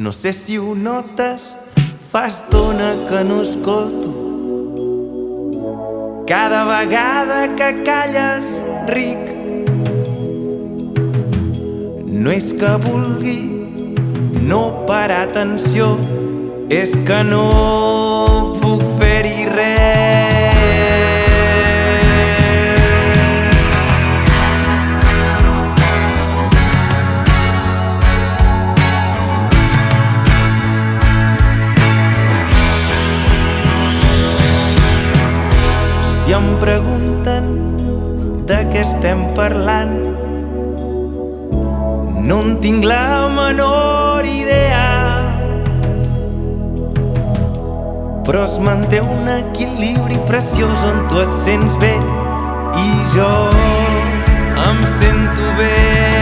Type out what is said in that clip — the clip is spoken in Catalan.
No sé si ho notes, fa estona que no escolto. Cada vegada que calles, ric. No és que vulgui no parar atenció, és que no puc fer-hi res. Si em pregunten de què estem parlant, no en tinc la menor idea, però es manté un equilibri preciós on tu et sents bé i jo em sento bé.